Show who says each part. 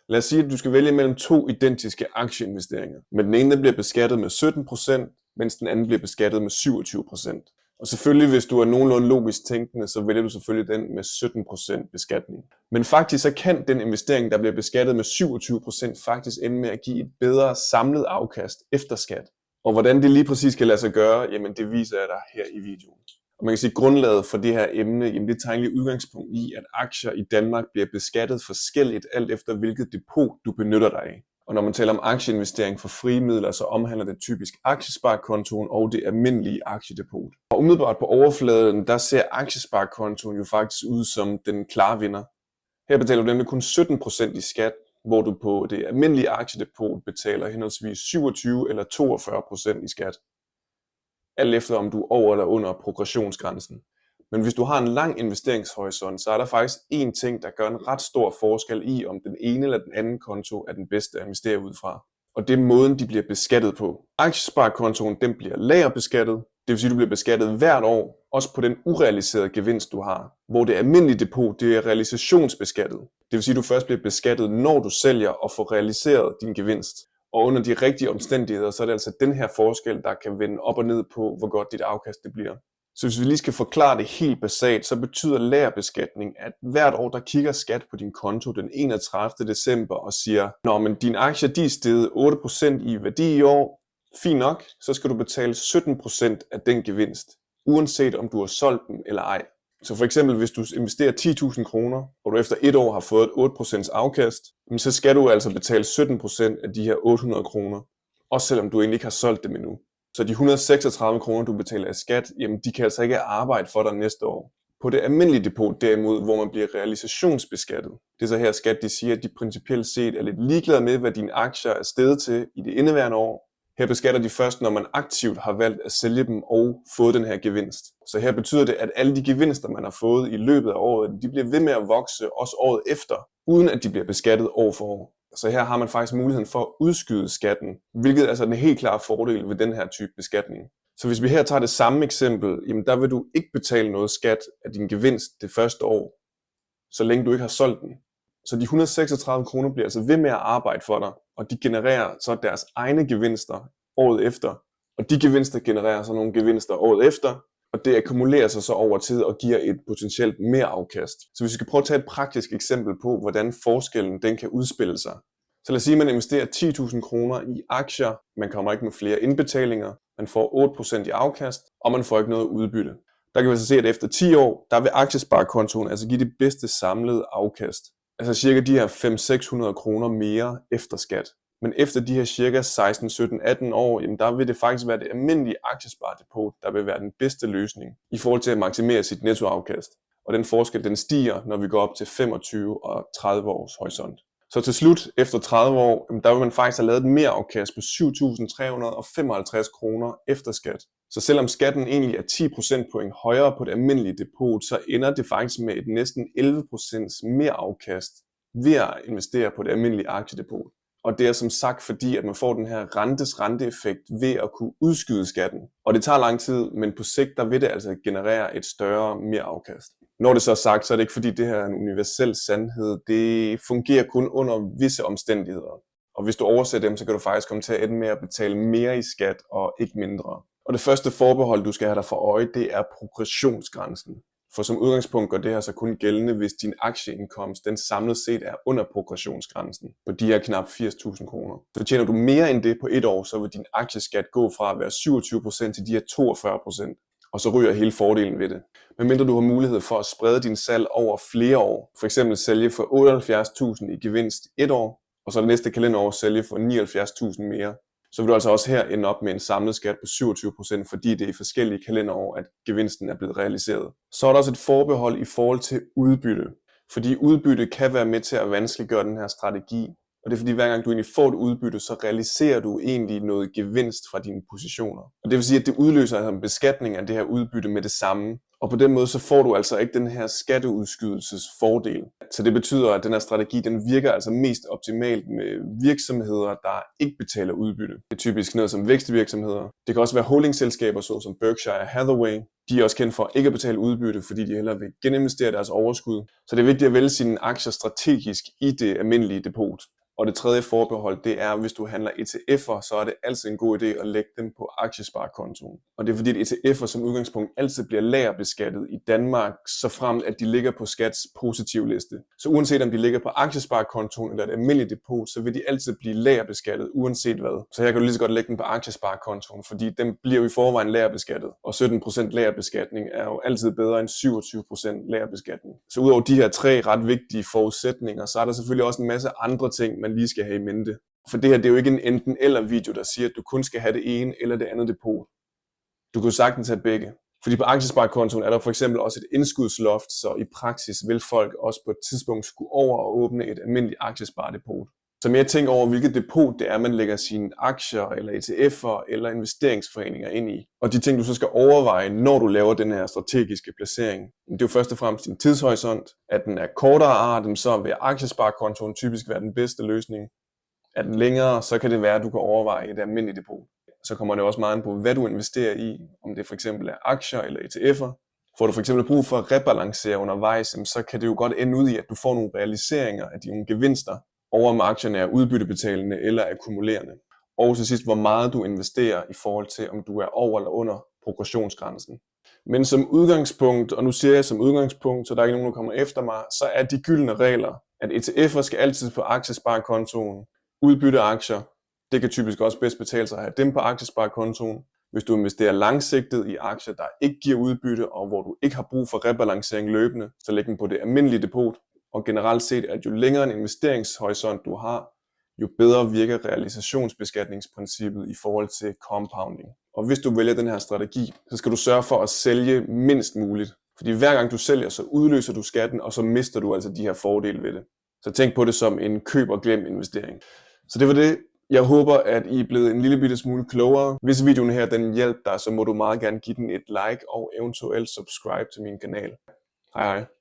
Speaker 1: Lad os sige, at du skal vælge mellem to identiske aktieinvesteringer. Men den ene bliver beskattet med 17%, mens den anden bliver beskattet med 27%. Og selvfølgelig, hvis du er nogenlunde logisk tænkende, så vælger du selvfølgelig den med 17% beskatning. Men faktisk så kan den investering, der bliver beskattet med 27%, faktisk ende med at give et bedre samlet afkast efter skat. Og hvordan det lige præcis skal lade sig gøre, jamen det viser jeg dig her i videoen. Og man kan sige, at grundlaget for det her emne, jamen det tager egentlig udgangspunkt i, at aktier i Danmark bliver beskattet forskelligt alt efter hvilket depot du benytter dig af. Og når man taler om aktieinvestering for frie midler, så omhandler det typisk aktiesparekontoen og det almindelige aktiedepot. Og umiddelbart på overfladen, der ser aktiesparekontoen jo faktisk ud som den klare vinder. Her betaler du nemlig kun 17% i skat, hvor du på det almindelige aktiedepot betaler henholdsvis 27 eller 42% i skat. Alt efter om du er over eller under progressionsgrænsen. Men hvis du har en lang investeringshorisont, så er der faktisk én ting, der gør en ret stor forskel i, om den ene eller den anden konto er den bedste at investere ud fra. Og det er måden, de bliver beskattet på. Aktiesparekontoen, den bliver lagerbeskattet. Det vil sige, at du bliver beskattet hvert år, også på den urealiserede gevinst, du har. Hvor det almindelige depot, det er realisationsbeskattet. Det vil sige, at du først bliver beskattet, når du sælger og får realiseret din gevinst. Og under de rigtige omstændigheder, så er det altså den her forskel, der kan vende op og ned på, hvor godt dit afkast det bliver. Så hvis vi lige skal forklare det helt basalt, så betyder lagerbeskatning, at hvert år der kigger skat på din konto den 31. december og siger, nå, men dine aktier de er steget 8% i værdi i år, fint nok, så skal du betale 17% af den gevinst, uanset om du har solgt den eller ej. Så for eksempel, hvis du investerer 10.000 kroner, og du efter et år har fået et 8% afkast, så skal du altså betale 17% af de her 800 kroner, også selvom du egentlig ikke har solgt dem endnu. Så de 136 kroner, du betaler i skat, jamen de kan altså ikke arbejde for dig næste år. På det almindelige depot derimod, hvor man bliver realisationsbeskattet, det er så her skat, de siger, at de principielt set er lidt ligeglade med, hvad dine aktier er steget til i det indeværende år. Her beskatter de først, når man aktivt har valgt at sælge dem og fået den her gevinst. Så her betyder det, at alle de gevinster, man har fået i løbet af året, de bliver ved med at vokse også året efter, uden at de bliver beskattet år for år. Så her har man faktisk muligheden for at udskyde skatten, hvilket er altså en helt klar fordel ved den her type beskatning. Så hvis vi her tager det samme eksempel, jamen der vil du ikke betale noget skat af din gevinst det første år, så længe du ikke har solgt den. Så de 136 kroner bliver altså ved med at arbejde for dig, og de genererer så deres egne gevinster året efter. Og de gevinster genererer så nogle gevinster året efter, og det akkumulerer sig så over tid og giver et potentielt mere afkast. Så hvis vi skal prøve at tage et praktisk eksempel på, hvordan forskellen den kan udspille sig. Så lad os sige, at man investerer 10.000 kroner i aktier, man kommer ikke med flere indbetalinger, man får 8% i afkast, og man får ikke noget udbytte. Der kan vi så se, at efter 10 år, der vil aktiesparekontoen altså give det bedste samlede afkast. Altså cirka de her 500-600 kroner mere efter skat. Men efter de her cirka 16, 17, 18 år, jamen der vil det faktisk være det almindelige aktiesparedepot, der vil være den bedste løsning i forhold til at maksimere sit nettoafkast. Og den forskel, den stiger, når vi går op til 25 og 30 års horisont. Så til slut, efter 30 år, der vil man faktisk have lavet et merafkast på 7.355 kroner efter skat. Så selvom skatten egentlig er 10 procentpoint højere på det almindelige depot, så ender det faktisk med et næsten 11% merafkast ved at investere på det almindelige aktiedepot. Og det er som sagt fordi, at man får den her renteeffekt ved at kunne udskyde skatten. Og det tager lang tid, men på sigt der vil det altså generere et større merafkast. Når det så er sagt, så er det ikke fordi det her er en universel sandhed. Det fungerer kun under visse omstændigheder. Og hvis du oversætter dem, så kan du faktisk komme til at ende med at betale mere i skat og ikke mindre. Og det første forbehold, du skal have dig for øje, det er progressionsgrænsen. For som udgangspunkt gør det her så kun gældende, hvis din aktieindkomst den samlet set er under progressionsgrænsen på de her knap 80.000 kroner. Så tjener du mere end det på et år, så vil din aktieskat gå fra at være 27% til de her 42%. Og så ryger hele fordelen ved det. Medmindre du har mulighed for at sprede din salg over flere år. For eksempel sælge for 78.000 i gevinst et år, og så det næste kalenderår sælge for 79.000 mere. Så vil du altså også her ende op med en samlet skat på 27%, fordi det er i forskellige kalenderår, at gevinsten er blevet realiseret. Så er der også et forbehold i forhold til udbytte. Fordi udbytte kan være med til at vanskeliggøre den her strategi. Og det er fordi hver gang du egentlig får et udbytte, så realiserer du egentlig noget gevinst fra dine positioner. Og det vil sige, at det udløser en beskatning af det her udbytte med det samme. Og på den måde så får du altså ikke den her skatteudskydelsesfordel. Så det betyder, at den her strategi den virker altså mest optimalt med virksomheder, der ikke betaler udbytte. Det er typisk noget som vækstvirksomheder. Det kan også være holdingselskaber såsom Berkshire Hathaway. De er også kendt for ikke at betale udbytte, fordi de hellere vil geninvestere deres overskud. Så det er vigtigt at vælge sine aktier strategisk i det almindelige depot. Og det tredje forbehold, det er, hvis du handler ETF'er, så er det altid en god idé at lægge dem på aktiesparekontoen. Og det er fordi, at ETF'er som udgangspunkt altid bliver lagerbeskattet i Danmark, så frem at de ligger på Skats positivliste. Så uanset om de ligger på aktiesparekontoen eller et almindeligt depot, så vil de altid blive lagerbeskattet uanset hvad. Så her kan du lige så godt lægge den på aktiesparekontoen, fordi den bliver jo i forvejen lagerbeskattet. Og 17% lagerbeskatning er jo altid bedre end 27% lagerbeskatning. Så udover de her tre ret vigtige forudsætninger, så er der selvfølgelig også en masse andre ting, man lige skal have i mente. For det her, det er jo ikke en enten eller video, der siger, at du kun skal have det ene eller det andet depot. Du kan jo sagtens have begge. Fordi på aktiesparekontoen er der for eksempel også et indskudsloft, så i praksis vil folk også på et tidspunkt skulle over og åbne et almindeligt aktiesparedepot. Så mere tænk over, hvilket depot det er, man lægger sine aktier eller ETF'er eller investeringsforeninger ind i. Og de ting, du så skal overveje, når du laver den her strategiske placering, det er jo først og fremmest din tidshorisont. At den er kortere art, så vil aktiesparekontoen typisk være den bedste løsning. Er den længere, så kan det være, at du kan overveje et almindeligt depot. Så kommer det også meget an på, hvad du investerer i, om det for eksempel er aktier eller ETF'er. Får du for eksempel brug for at rebalancere undervejs, så kan det jo godt ende ud i, at du får nogle realiseringer af dine gevinster, over om aktierne er udbyttebetalende eller akkumulerende. Og til sidst, hvor meget du investerer i forhold til, om du er over eller under progressionsgrænsen. Men som udgangspunkt, og nu siger jeg som udgangspunkt, så der er ikke nogen, der kommer efter mig, så er de gyldne regler, at ETF'er skal altid på aktiesparekontoen, udbytteaktier, det kan typisk også bedst betale sig at have dem på aktiesparekontoen. Hvis du investerer langsigtet i aktier, der ikke giver udbytte, og hvor du ikke har brug for rebalancering løbende, så læg dem på det almindelige depot. Og generelt set, at jo længere en investeringshorisont du har, jo bedre virker realisationsbeskatningsprincippet i forhold til compounding. Og hvis du vælger den her strategi, så skal du sørge for at sælge mindst muligt. Fordi hver gang du sælger, så udløser du skatten, og så mister du altså de her fordele ved det. Så tænk på det som en køb og glem investering. Så det var det. Jeg håber, at I er blevet en lille bitte smule klogere. Hvis videoen her den hjælper dig, så må du meget gerne give den et like og eventuelt subscribe til min kanal. Hej hej.